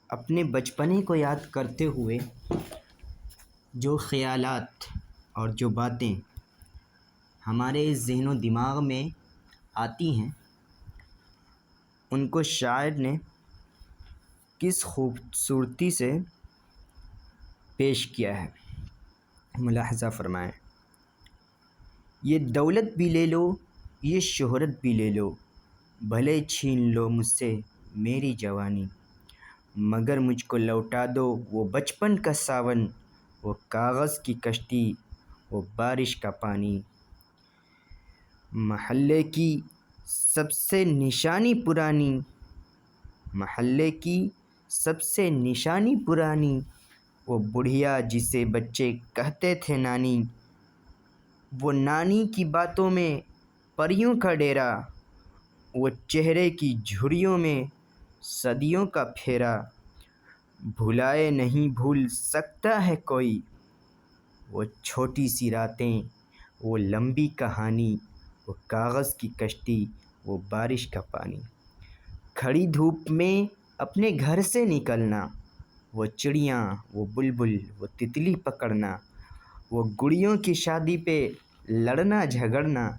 اپنے بچپنے کو یاد کرتے ہوئے جو خیالات اور جو باتیں ہمارے ذہن و دماغ میں آتی ہیں ان کو شاعر نے کس خوبصورتی سے پیش کیا ہے، ملاحظہ فرمائیں۔ یہ دولت بھی لے لو، یہ شہرت بھی لے لو، بھلے چھین لو مجھ سے میری جوانی، مگر مجھ کو لوٹا دو وہ بچپن کا ساون، وہ کاغذ کی کشتی، وہ بارش کا پانی۔ محلے کی سب سے نشانی پرانی، محلے کی سب سے نشانی پرانی، وہ بڑھیا جسے بچے کہتے تھے نانی، وہ نانی کی باتوں میں پریوں کا ڈیرا، وہ چہرے کی جھریوں میں صدیوں کا پھیرا، بھلائے نہیں بھول سکتا ہے کوئی، وہ چھوٹی سی راتیں، وہ لمبی کہانی، وہ کاغذ کی کشتی، وہ بارش کا پانی۔ کھڑی دھوپ میں اپنے گھر سے نکلنا، وہ چڑیاں، وہ بلبل، وہ تتلی پکڑنا، وہ گڑیوں کی شادی پہ لڑنا جھگڑنا،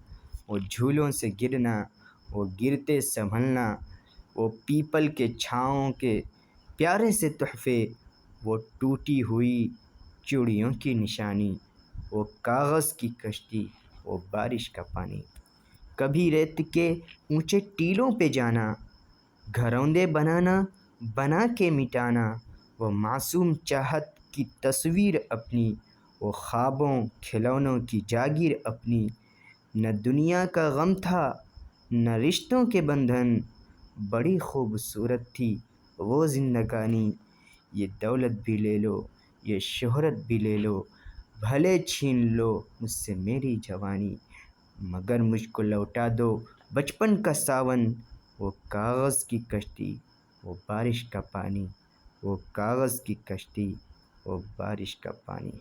وہ جھولوں سے گرنا، وہ گرتے سنبھلنا، وہ پیپل کے چھاؤں کے پیارے سے تحفے، وہ ٹوٹی ہوئی چوڑیوں کی نشانی، وہ کاغذ کی کشتی، وہ بارش کا پانی۔ کبھی ریت کے اونچے ٹیلوں پہ جانا، گھروندے بنانا، بنا کے مٹانا، وہ معصوم چاہت کی تصویر اپنی، وہ خوابوں کھلونوں کی جاگیر اپنی۔ نہ دنیا کا غم تھا نہ رشتوں کے بندھن، بڑی خوبصورت تھی وہ زندگانی۔ یہ دولت بھی لے لو، یہ شہرت بھی لے لو، بھلے چھین لو مجھ سے میری جوانی، مگر مجھ کو لوٹا دو بچپن کا ساون، وہ کاغذ کی کشتی، وہ بارش کا پانی، وہ کاغذ کی کشتی، وہ بارش کا پانی۔